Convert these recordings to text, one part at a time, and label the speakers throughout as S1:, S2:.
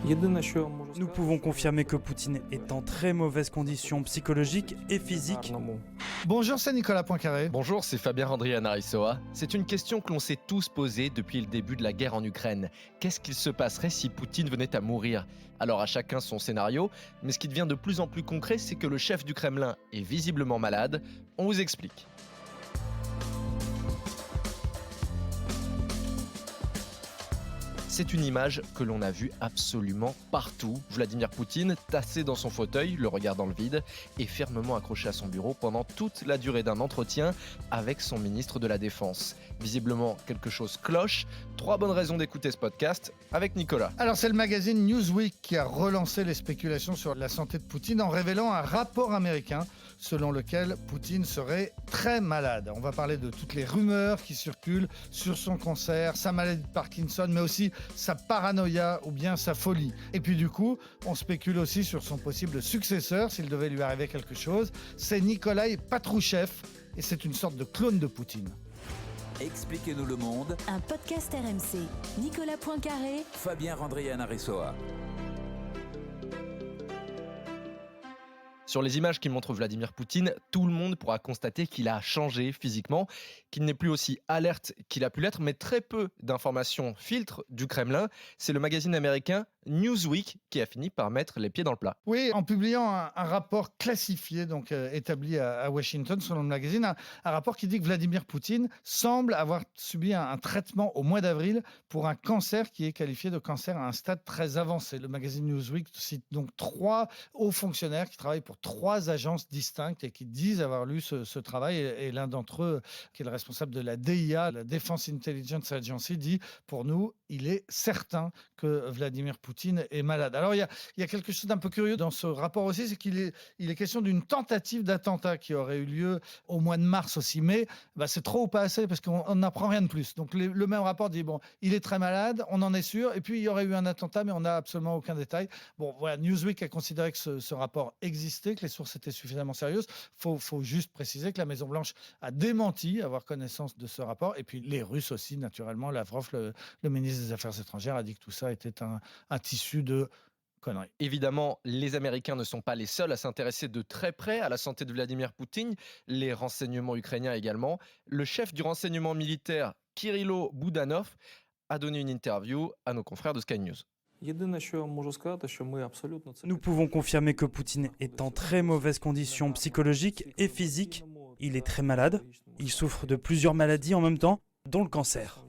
S1: Nous pouvons confirmer que Poutine est en très mauvaise condition psychologique et physique.
S2: Bonjour, c'est Nicolas Poincaré.
S3: Bonjour, c'est Fabien Randrianarisoa. C'est une question que l'on s'est tous posée depuis le début de la guerre en Ukraine. Qu'est-ce qu'il se passerait si Poutine venait à mourir ? Alors à chacun son scénario, mais ce qui devient de plus en plus concret, c'est que le chef du Kremlin est visiblement malade. On vous explique. C'est une image que l'on a vue absolument partout. Vladimir Poutine, tassé dans son fauteuil, le regard dans le vide, et fermement accroché à son bureau pendant toute la durée d'un entretien avec son ministre de la Défense. Visiblement, quelque chose cloche. 3 bonnes raisons d'écouter ce podcast avec Nicolas.
S2: Alors c'est le magazine Newsweek qui a relancé les spéculations sur la santé de Poutine en révélant un rapport américain selon lequel Poutine serait très malade. On va parler de toutes les rumeurs qui circulent sur son cancer, sa maladie de Parkinson, mais aussi sa paranoïa ou bien sa folie. Et puis du coup, on spécule aussi sur son possible successeur s'il devait lui arriver quelque chose. C'est Nikolaï Patrouchev et c'est une sorte de clone de Poutine.
S4: Expliquez-nous le monde.
S5: Un podcast RMC. Nicolas Poincaré.
S4: Fabien Randrianarisoa.
S3: Sur les images qui montrent Vladimir Poutine, tout le monde pourra constater qu'il a changé physiquement, qu'il n'est plus aussi alerte qu'il a pu l'être, mais très peu d'informations filtrent du Kremlin. C'est le magazine américain Newsweek qui a fini par mettre les pieds dans le plat.
S2: Oui, en publiant un rapport classifié, donc établi à Washington, selon le magazine, un rapport qui dit que Vladimir Poutine semble avoir subi un traitement au mois d'avril pour un cancer qui est qualifié de cancer à un stade très avancé. Le magazine Newsweek cite donc 3 hauts fonctionnaires qui travaillent pour 3 agences distinctes et qui disent avoir lu ce travail. Et l'un d'entre eux, qui est le responsable de la DIA, la Defense Intelligence Agency, dit « Pour nous, il est certain que Vladimir Poutine est malade ». Alors, il y a quelque chose d'un peu curieux dans ce rapport aussi, c'est qu'il est question d'une tentative d'attentat qui aurait eu lieu au mois de mars aussi. Mais c'est trop ou pas assez parce qu'on n'apprend rien de plus. Donc, le même rapport dit « Bon, il est très malade, on en est sûr. Et puis, il y aurait eu un attentat, mais on n'a absolument aucun détail. » Bon, voilà, Newsweek a considéré que ce rapport existait, que les sources étaient suffisamment sérieuses. Faut juste préciser que la Maison-Blanche a démenti avoir connaissance de ce rapport. Et puis, les Russes aussi, naturellement. Lavrov, le ministre des Affaires étrangères, a dit que tout ça était un tissu de conneries.
S3: Évidemment, les Américains ne sont pas les seuls à s'intéresser de très près à la santé de Vladimir Poutine, les renseignements ukrainiens également. Le chef du renseignement militaire, Kirilo Boudanov, a donné une interview à nos confrères de Sky News.
S1: Nous pouvons confirmer que Poutine est en très mauvaise condition psychologique et physique. Il est très malade. Il souffre de plusieurs maladies en même temps, dont le cancer.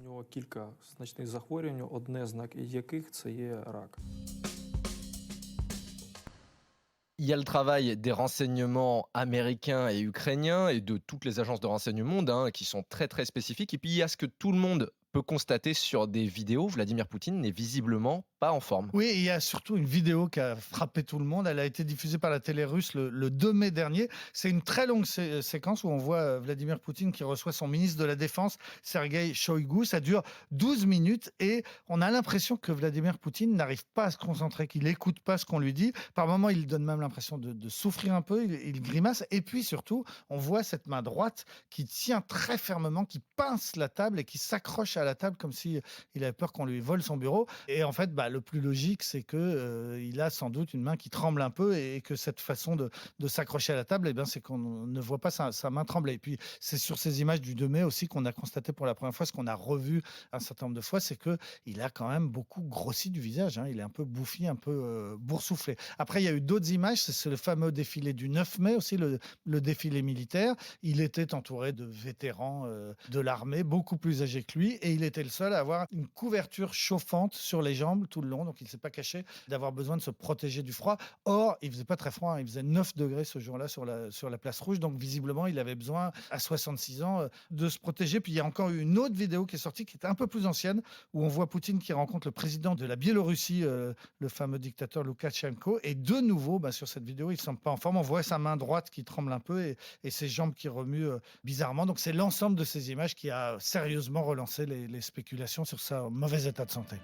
S3: Il y a le travail des renseignements américains et ukrainiens et de toutes les agences de renseignement qui sont très très spécifiques. Et puis il y a ce que tout le monde peut constater sur des vidéos. Vladimir Poutine n'est visiblement pas en forme.
S2: Oui, il y a surtout une vidéo qui a frappé tout le monde. Elle a été diffusée par la télé russe le 2 mai dernier. C'est une très longue séquence où on voit Vladimir Poutine qui reçoit son ministre de la Défense, Sergueï Shoïgu. Ça dure 12 minutes et on a l'impression que Vladimir Poutine n'arrive pas à se concentrer, qu'il n'écoute pas ce qu'on lui dit. Par moments, il donne même l'impression de souffrir un peu, il grimace. Et puis surtout, on voit cette main droite qui tient très fermement, qui pince la table et qui s'accroche à la table comme s'il avait peur qu'on lui vole son bureau. Et en fait, le plus logique, c'est que il a sans doute une main qui tremble un peu et que cette façon de s'accrocher à la table, c'est qu'on ne voit pas sa main trembler. Et puis, c'est sur ces images du 2 mai aussi qu'on a constaté pour la première fois, ce qu'on a revu un certain nombre de fois, c'est qu'il a quand même beaucoup grossi du visage. Il est un peu bouffi, un peu boursouflé. Après, il y a eu d'autres images. C'est le fameux défilé du 9 mai aussi, le défilé militaire. Il était entouré de vétérans de l'armée, beaucoup plus âgés que lui, et il était le seul à avoir une couverture chauffante sur les jambes tout le long, donc il ne s'est pas caché d'avoir besoin de se protéger du froid. Or, il ne faisait pas très froid, il faisait 9 degrés ce jour-là sur la place rouge, donc visiblement, il avait besoin, à 66 ans, de se protéger. Puis il y a encore eu une autre vidéo qui est sortie, qui est un peu plus ancienne, où on voit Poutine qui rencontre le président de la Biélorussie, le fameux dictateur Loukachenko, et de nouveau, sur cette vidéo, il ne semble pas en forme. On voit sa main droite qui tremble un peu et ses jambes qui remuent bizarrement. Donc c'est l'ensemble de ces images qui a sérieusement relancé les spéculations sur sa mauvais état de santé.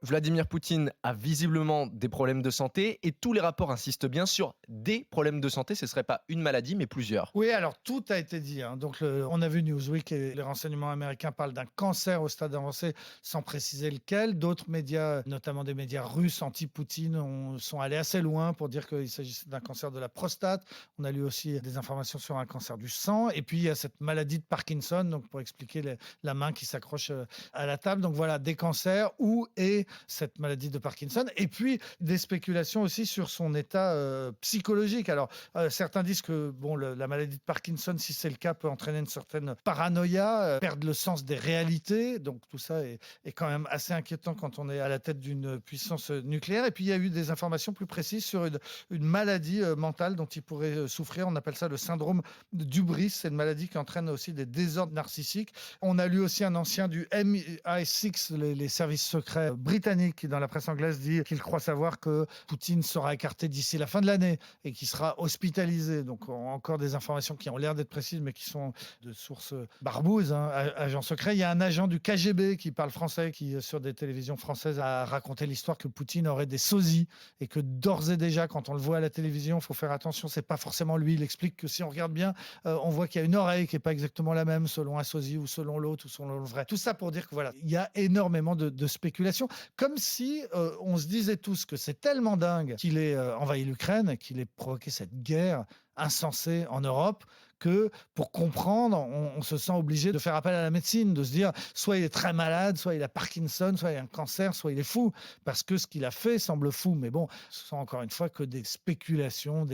S3: Vladimir Poutine a visiblement des problèmes de santé et tous les rapports insistent bien sur des problèmes de santé. Ce ne serait pas une maladie, mais plusieurs.
S2: Oui, alors tout a été dit. Donc, on a vu Newsweek et les renseignements américains parlent d'un cancer au stade avancé sans préciser lequel. D'autres médias, notamment des médias russes anti-Poutine, sont allés assez loin pour dire qu'il s'agissait d'un cancer de la prostate. On a lu aussi des informations sur un cancer du sang. Et puis, il y a cette maladie de Parkinson, donc pour expliquer la main qui s'accroche à la table. Donc voilà, des cancers et cette maladie de Parkinson. Et puis, des spéculations aussi sur son état psychologique. Alors, certains disent que la maladie de Parkinson, si c'est le cas, peut entraîner une certaine paranoïa, perdre le sens des réalités. Donc, tout ça est quand même assez inquiétant quand on est à la tête d'une puissance nucléaire. Et puis, il y a eu des informations plus précises sur une maladie mentale dont il pourrait souffrir. On appelle ça le syndrome d'Hubris. C'est une maladie qui entraîne aussi des désordres narcissiques. On a lu aussi un ancien du MI6, les services secrets britanniques, qui, dans la presse anglaise, dit qu'il croit savoir que Poutine sera écarté d'ici la fin de l'année et qu'il sera hospitalisé. Donc, encore des informations qui ont l'air d'être précises, mais qui sont de sources barbouzes, agents secrets. Il y a un agent du KGB qui parle français, qui, sur des télévisions françaises, a raconté l'histoire que Poutine aurait des sosies et que d'ores et déjà, quand on le voit à la télévision, il faut faire attention, c'est pas forcément lui. Il explique que si on regarde bien, on voit qu'il y a une oreille qui n'est pas exactement la même selon un sosie ou selon l'autre ou selon le vrai. Tout ça pour dire que voilà, il y a énormément de spéculations. Comme si on se disait tous que c'est tellement dingue qu'il ait envahi l'Ukraine, qu'il ait provoqué cette guerre insensée en Europe, que pour comprendre, on se sent obligé de faire appel à la médecine, de se dire soit il est très malade, soit il a Parkinson, soit il a un cancer, soit il est fou, parce que ce qu'il a fait semble fou. Mais bon, ce sont encore une fois que des spéculations,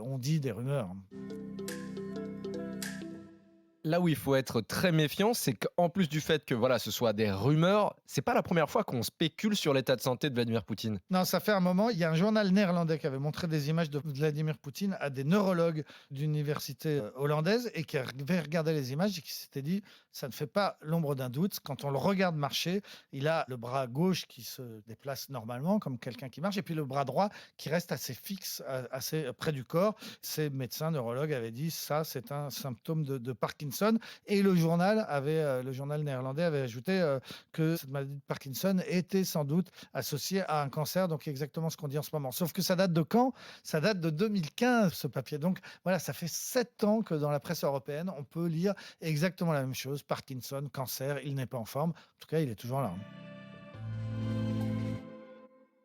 S2: on dit des rumeurs.
S3: Là où il faut être très méfiant, c'est qu'en plus du fait que ce soit des rumeurs, c'est pas la première fois qu'on spécule sur l'état de santé de Vladimir Poutine.
S2: Non, ça fait un moment. Il y a un journal néerlandais qui avait montré des images de Vladimir Poutine à des neurologues d'université hollandaise et qui avaient regardé les images et qui s'étaient dit ça ne fait pas l'ombre d'un doute. Quand on le regarde marcher, il a le bras gauche qui se déplace normalement comme quelqu'un qui marche et puis le bras droit qui reste assez fixe, assez près du corps. Ces médecins neurologues avaient dit ça, c'est un symptôme de Parkinson. Et le journal néerlandais avait ajouté que cette maladie de Parkinson était sans doute associée à un cancer, donc exactement ce qu'on dit en ce moment. Sauf que ça date de quand ? Ça date de 2015, ce papier. Donc voilà, ça fait 7 ans que dans la presse européenne, on peut lire exactement la même chose. Parkinson, cancer, il n'est pas en forme. En tout cas, il est toujours là.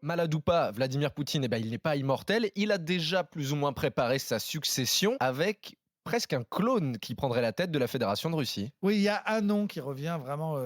S3: Malade ou pas, Vladimir Poutine, il n'est pas immortel. Il a déjà plus ou moins préparé sa succession avec presque un clone qui prendrait la tête de la Fédération de Russie.
S2: Oui, il y a un nom qui revient vraiment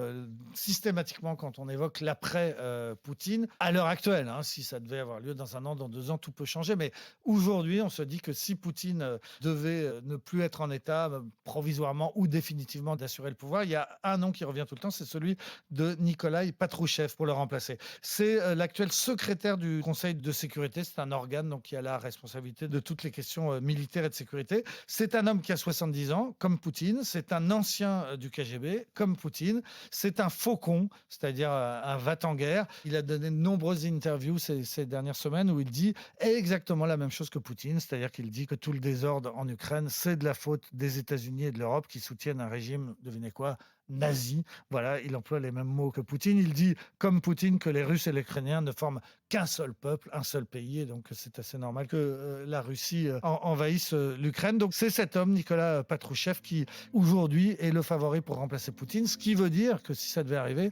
S2: systématiquement quand on évoque l'après-Poutine. À l'heure actuelle, si ça devait avoir lieu dans 1 an, dans 2 ans, tout peut changer. Mais aujourd'hui, on se dit que si Poutine devait ne plus être en état provisoirement ou définitivement d'assurer le pouvoir, il y a un nom qui revient tout le temps, c'est celui de Nikolaï Patrouchev pour le remplacer. C'est l'actuel secrétaire du Conseil de sécurité. C'est un organe donc, qui a la responsabilité de toutes les questions militaires et de sécurité. C'est un homme qui a 70 ans, comme Poutine. C'est un ancien du KGB, comme Poutine. C'est un faucon, c'est-à-dire un va-t-en-guerre. Il a donné de nombreuses interviews ces dernières semaines où il dit exactement la même chose que Poutine, c'est-à-dire qu'il dit que tout le désordre en Ukraine, c'est de la faute des États-Unis et de l'Europe qui soutiennent un régime, devinez quoi, nazi. Voilà, il emploie les mêmes mots que Poutine. Il dit, comme Poutine, que les Russes et les Ukrainiens ne forment qu'un seul peuple, un seul pays. Et donc, c'est assez normal que la Russie envahisse l'Ukraine. Donc, c'est cet homme, Nicolas Patrouchev, qui, aujourd'hui, est le favori pour remplacer Poutine. Ce qui veut dire que si ça devait arriver,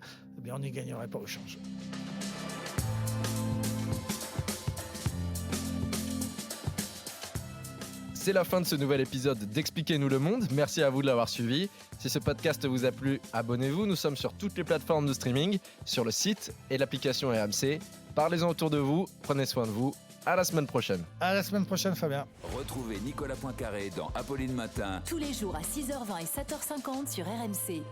S2: on n'y gagnerait pas au change.
S3: C'est la fin de ce nouvel épisode d'Expliquez-nous le monde. Merci à vous de l'avoir suivi. Si ce podcast vous a plu, abonnez-vous. Nous sommes sur toutes les plateformes de streaming, sur le site et l'application RMC. Parlez-en autour de vous, prenez soin de vous. À la semaine prochaine.
S2: À la semaine prochaine, Fabien.
S4: Retrouvez Nicolas Poincaré dans Apolline Matin.
S5: Tous les jours à 6h20 et 7h50 sur RMC.